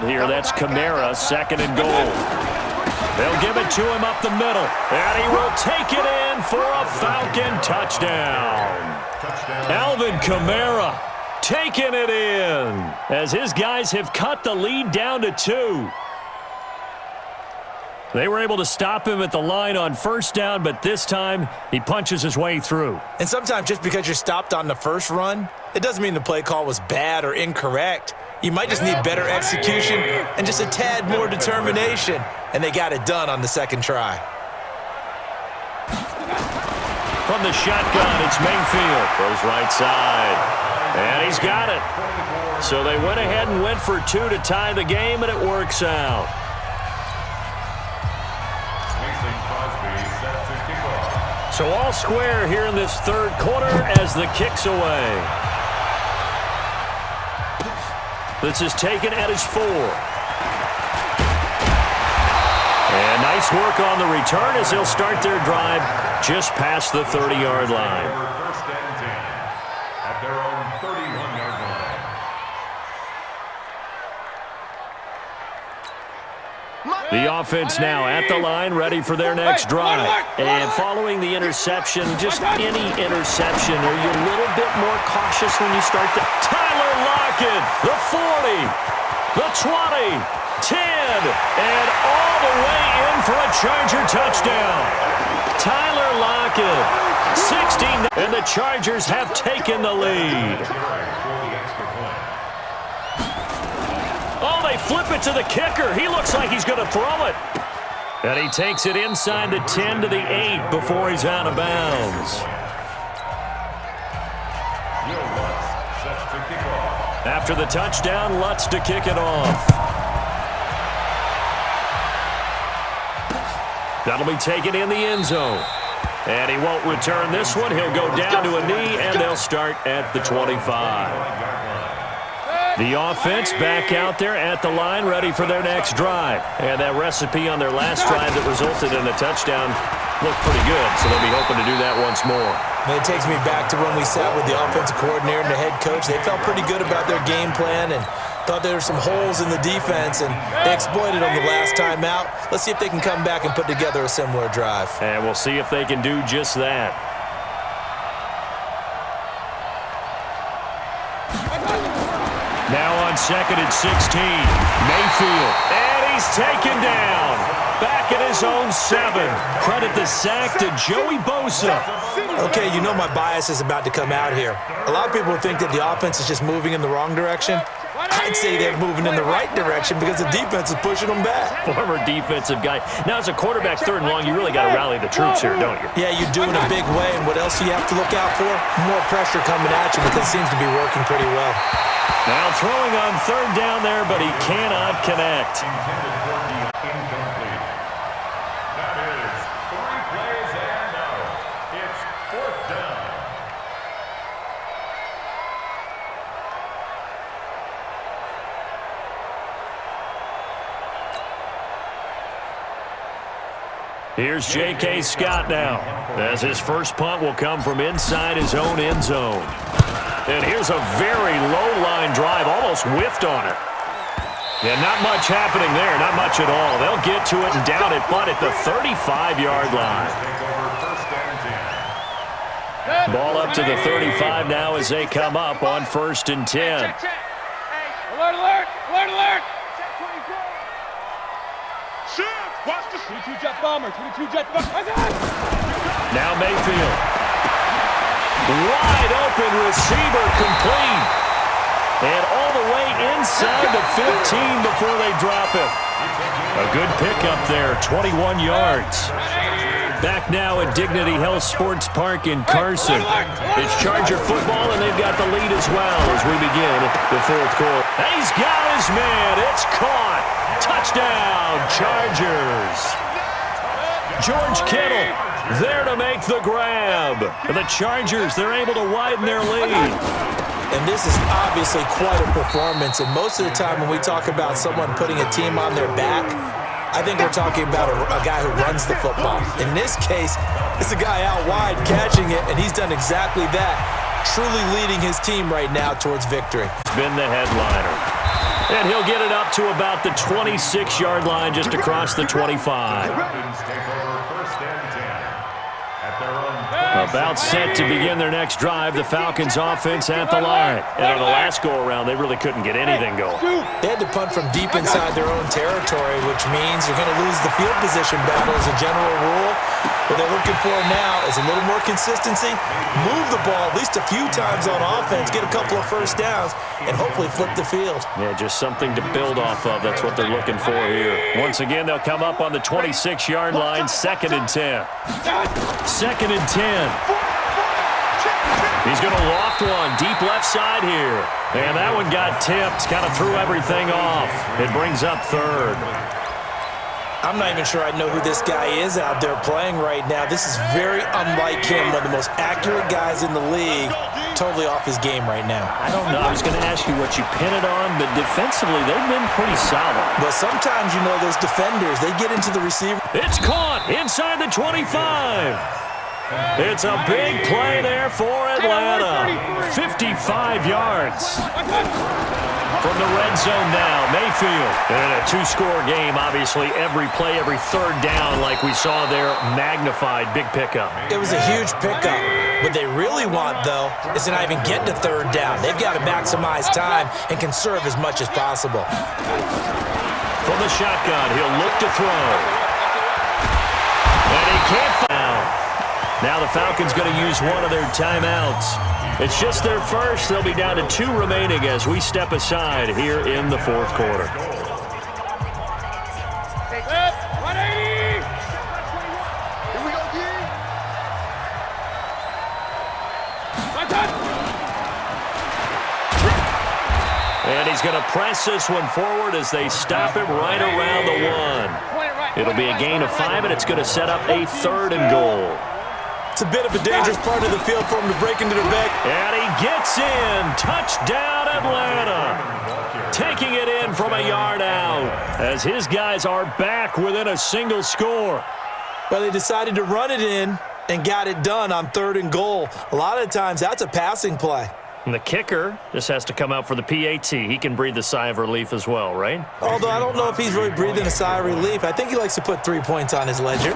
backfield here. That's Kamara, 2nd and goal. They'll give it to him up the middle, and he will take it in for a Falcon touchdown. Alvin Kamara taking it in as his guys have cut the lead down to 2. They were able to stop him at the line on 1st down, but this time he punches his way through. And sometimes just because you're stopped on the first run, it doesn't mean the play call was bad or incorrect. You might just need better execution and just a tad more determination. And they got it done on the 2nd try. From the shotgun, it's Mayfield. Goes right side. And he's got it. So they went ahead and went for 2 to tie the game, and it works out. So all square here in this 3rd quarter as the kick's away. This is taken at his 4. And nice work on the return as they'll start their drive just past the 30-yard line. First and 10 at their own 31-yard line. The offense now at the line, ready for their next drive. And following the interception, just any interception, are you a little bit more cautious when you start the... Tyler Lockett, the 40, the 20, 10, and all the way in for a Charger touchdown. Tyler Lockett, 16, and the Chargers have taken the lead. Oh, they flip it to the kicker. He looks like he's going to throw it. And he takes it inside the 10 to the 8 before he's out of bounds. After the touchdown, Lutz to kick it off. That'll be taken in the end zone. And he won't return this one. He'll go down to a knee, and they'll start at the 25. The offense back out there at the line, ready for their next drive. And that recipe on their last drive that resulted in a touchdown looked pretty good, so they'll be hoping to do that once more. And it takes me back to when we sat with the offensive coordinator and the head coach. They felt pretty good about their game plan and thought there were some holes in the defense, and they exploited them the last time out. Let's see if they can come back and put together a similar drive. And we'll see if they can do just that. Now on 2nd and 16, Mayfield, and he's taken down. Back at his own 7. Credit the sack to Joey Bosa. Okay, you know my bias is about to come out here. A lot of people think that the offense is just moving in the wrong direction. I'd say they're moving in the right direction because the defense is pushing them back. Former defensive guy. Now, as a quarterback, 3rd and long, you really got to rally the troops here, don't you? Yeah, you do in a big way. And what else do you have to look out for? More pressure coming at you because it seems to be working pretty well. Now throwing on 3rd down there, but he cannot connect. That is 3 plays and out. It's 4th down. Here's J.K. Scott now, as his first punt will come from inside his own end zone. And here's a very low-line drive, almost whiffed on it. Yeah, not much happening there, not much at all. They'll get to it and down it, but at the 35-yard line. Ball up to the 35 now as they come up on 1st and 10. Alert, alert, alert, alert! Watch the 22 jet bomber, 22 jet bomber. Now Mayfield. Wide open receiver complete. And all the way inside the 15 before they drop it. A good pickup there, 21 yards. Back now at Dignity Health Sports Park in Carson. It's Charger football, and they've got the lead as well as we begin the 4th quarter. He's got his man. It's caught. Touchdown, Chargers. George Kittle there to make the grab. And the Chargers, they're able to widen their lead. And this is obviously quite a performance. And most of the time when we talk about someone putting a team on their back, I think we're talking about a guy who runs the football. In this case, it's a guy out wide catching it, and he's done exactly that, truly leading his team right now towards victory. It's been the headliner. And he'll get it up to about the 26-yard line, just across the 25. About set to begin their next drive. The Falcons offense at the line. And on the last go-around, they really couldn't get anything going. They had to punt from deep inside their own territory, which means you're going to lose the field position battle as a general rule. What they're looking for now is a little more consistency, move the ball at least a few times on offense, get a couple of first downs, and hopefully flip the field. Yeah, just something to build off of. That's what they're looking for here. Once again, they'll come up on the 26-yard line, 2nd and 10. 2nd and 10. He's going to loft one deep left side here. And that one got tipped, kind of threw everything off. It brings up 3rd. I'm not even sure I know who this guy is out there playing right now. This is very unlike him, one of the most accurate guys in the league. Totally off his game right now. I don't know. I was going to ask you what you pin it on, but defensively, they've been pretty solid. But sometimes, you know, those defenders, they get into the receiver. It's caught inside the 25. It's a big play there for Atlanta. 55 yards. From the red zone now, Mayfield. And a 2-score game, obviously. Every play, every 3rd down, like we saw there, magnified. Big pickup. It was a huge pickup. What they really want, though, is to not even get to 3rd down. They've got to maximize time and conserve as much as possible. From the shotgun, he'll look to throw. And he can't foul. Now the Falcons going to use one of their timeouts. It's just their first. They'll be down to 2 remaining as we step aside here in the 4th quarter. And he's going to press this one forward as they stop him right around the 1. It'll be a gain of 5, and it's going to set up a 3rd and goal. It's a bit of a dangerous part of the field for him to break into the back. And he gets in. Touchdown, Atlanta. Taking it in from a yard out as his guys are back within a single score. Well, they decided to run it in and got it done on 3rd and goal. A lot of times, that's a passing play. And the kicker just has to come out for the PAT. He can breathe a sigh of relief as well, right? Although I don't know if he's really breathing a sigh of relief. I think he likes to put 3 points on his ledger.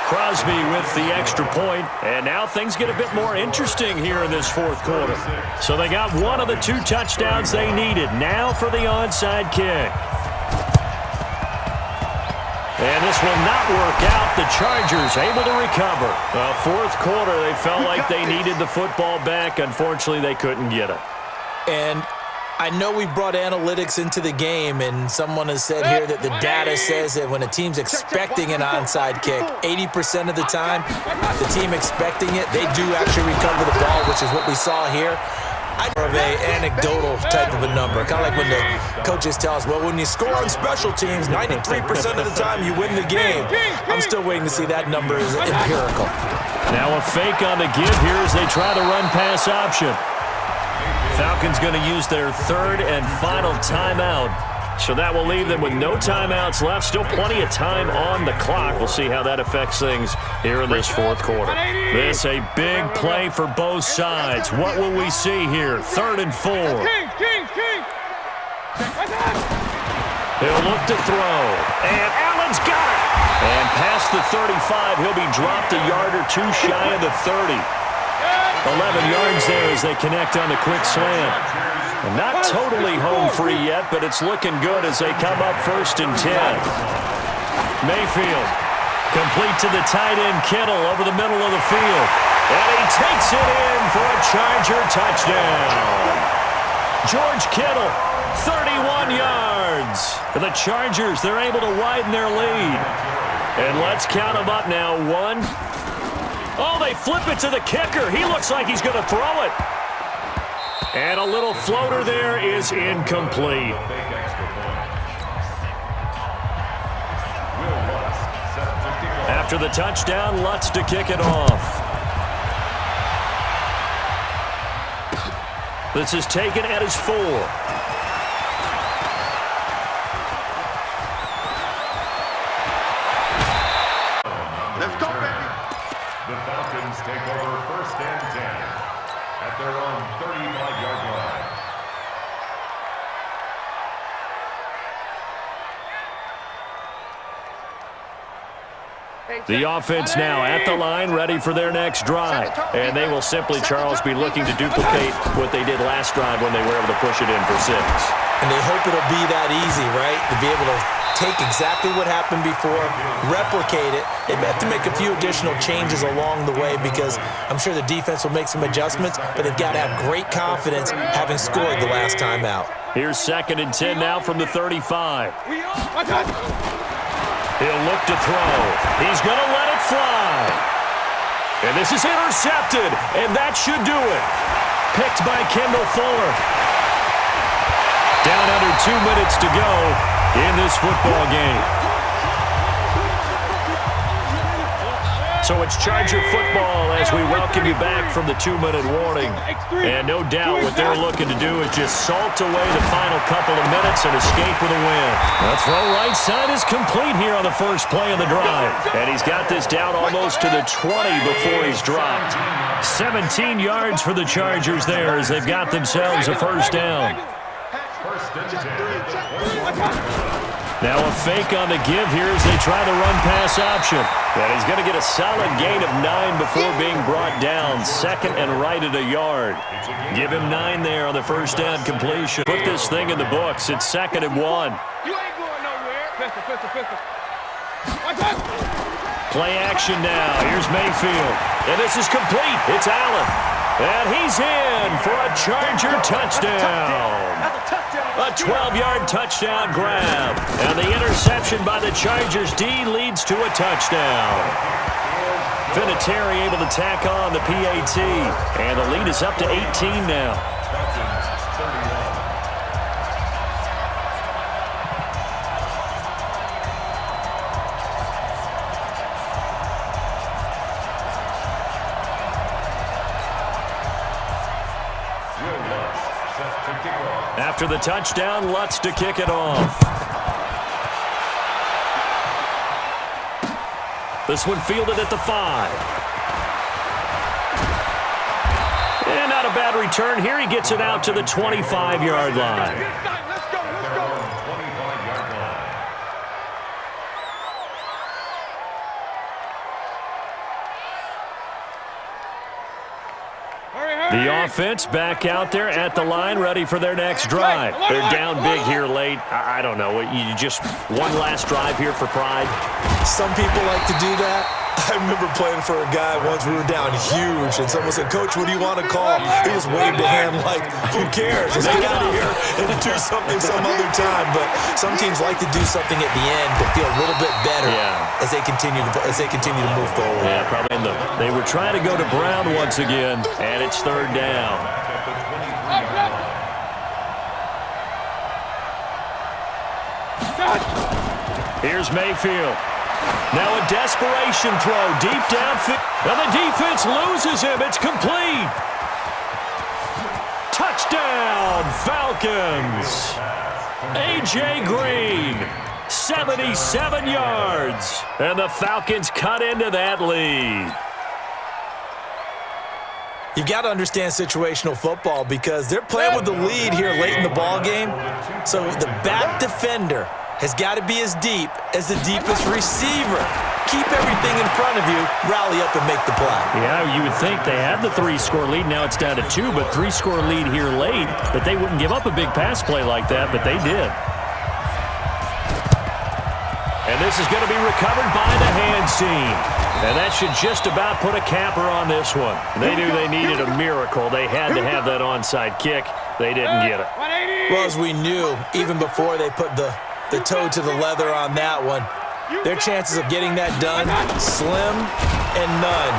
Crosby with the extra point, and now things get a bit more interesting here in this 4th quarter. So they got one of the 2 touchdowns they needed. Now for the onside kick. And this will not work out. The Chargers able to recover. 4th quarter, they felt like they needed the football back. Unfortunately, they couldn't get it. And I know we've brought analytics into the game, and someone has said here that the data says that when a team's expecting an onside kick, 80% of the time, the team expecting it, they do actually recover the ball, which is what we saw here. I more of an anecdotal type of a number, kind of like when the coaches tell us, well, when you score on special teams, 93% of the time you win the game. I'm still waiting to see that number is empirical. Now a fake on the give here as they try the run-pass option. Falcons going to use their 3rd and final timeout. So that will leave them with no timeouts left. Still plenty of time on the clock. We'll see how that affects things here in this 4th quarter. This a big play for both sides. What will we see here? 3rd and 4. He'll look to throw. And Allen's got it. And past the 35, he'll be dropped a yard or 2 shy of the 30. 11 yards there as they connect on the quick slant. And not totally home free yet, but it's looking good as they come up 1st and 10. Mayfield complete to the tight end Kittle over the middle of the field. And he takes it in for a Charger touchdown. George Kittle, 31 yards. For the Chargers, they're able to widen their lead. And let's count them up now. 1. Oh, they flip it to the kicker. He looks like he's going to throw it. And a little floater there is incomplete. After the touchdown, Lutz to kick it off. This is taken at his 4. Let's go, baby. The Falcons take over 1st and 10 at their own 35-yard line. The offense now at the line, ready for their next drive. And they will simply, Charles, be looking to duplicate what they did last drive when they were able to push it in for 6. And they hope it'll be that easy, right? To be able to take exactly what happened before, replicate it. They may have to make a few additional changes along the way because I'm sure the defense will make some adjustments, but they've got to have great confidence having scored the last time out. Here's 2nd and 10 now from the 35. He'll look to throw. He's going to let it fly. And this is intercepted, and that should do it. Picked by Kendall Fuller. Down under 2 minutes to go in this football game. So it's Charger football as we welcome you back from the 2-minute warning. And no doubt what they're looking to do is just salt away the final couple of minutes and escape with a win. The throw right side is complete here on the first play of the drive. And he's got this down almost to the 20 before he's dropped. 17 yards for the Chargers there as they've got themselves a first down. Now a fake on the give here as they try the run-pass option. And he's going to get a solid gain of 9 before being brought down. 2nd and right at a yard. Give him 9 there on the first down completion. Put this thing in the books. It's 2nd and 1. You ain't going nowhere. Pistol. Play action now. Here's Mayfield. And this is complete. It's Allen. And he's in for a Charger touchdown. A 12-yard touchdown grab. And the interception by the Chargers D leads to a touchdown. Vinatieri able to tack on the PAT. And the lead is up to 18 now. After the touchdown, Lutz to kick it off. This one fielded at the 5. And not a bad return here. He gets it out to the 25-yard line. Let's go. The offense back out there at the line, ready for their next drive. They're down big here late. I don't know. You just one last drive here for pride. Some people like to do that. I remember playing for a guy once. We were down huge, and someone said, "Coach, what do you want to call?" He just waved a hand like, "Who cares? Let's get out of here and do something some other time." But some teams like to do something at the end to feel a little bit better as they continue to move forward. Yeah, probably. They were trying to go to Brown once again, and it's 3rd down. Here's Mayfield. Now a desperation throw deep downfield. And the defense loses him. It's complete. Touchdown, Falcons. A.J. Green, 77 yards. And the Falcons cut into that lead. You've got to understand situational football because they're playing with the lead here late in the ball game. So the back defender has got to be as deep as the deepest receiver. Keep everything in front of you, rally up and make the play. Yeah, you would think they had the 3-score lead. Now it's down to 2, but 3-score lead here late. That they wouldn't give up a big pass play like that, but they did. And this is going to be recovered by the hands team. And that should just about put a capper on this one. They knew they needed a miracle. They had to have that onside kick. They didn't get it. Well, as we knew, even before they put the toe to the leather on that one, their chances of getting that done, slim and none.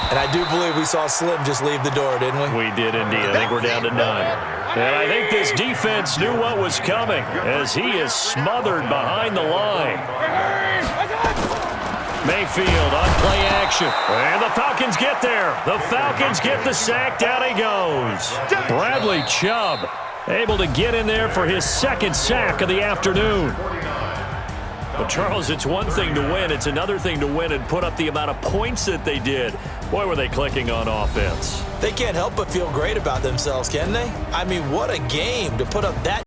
And I do believe we saw Slim just leave the door, didn't we? We did indeed. I think we're down to none. And I think this defense knew what was coming as he is smothered behind the line. Mayfield on play action. And the Falcons get there. The Falcons get the sack. Down he goes. Bradley Chubb able to get in there for his 2nd sack of the afternoon. But, Charles, it's one thing to win. It's another thing to win and put up the amount of points that they did. Boy, were they clicking on offense. They can't help but feel great about themselves, can they? I mean, what a game to put up that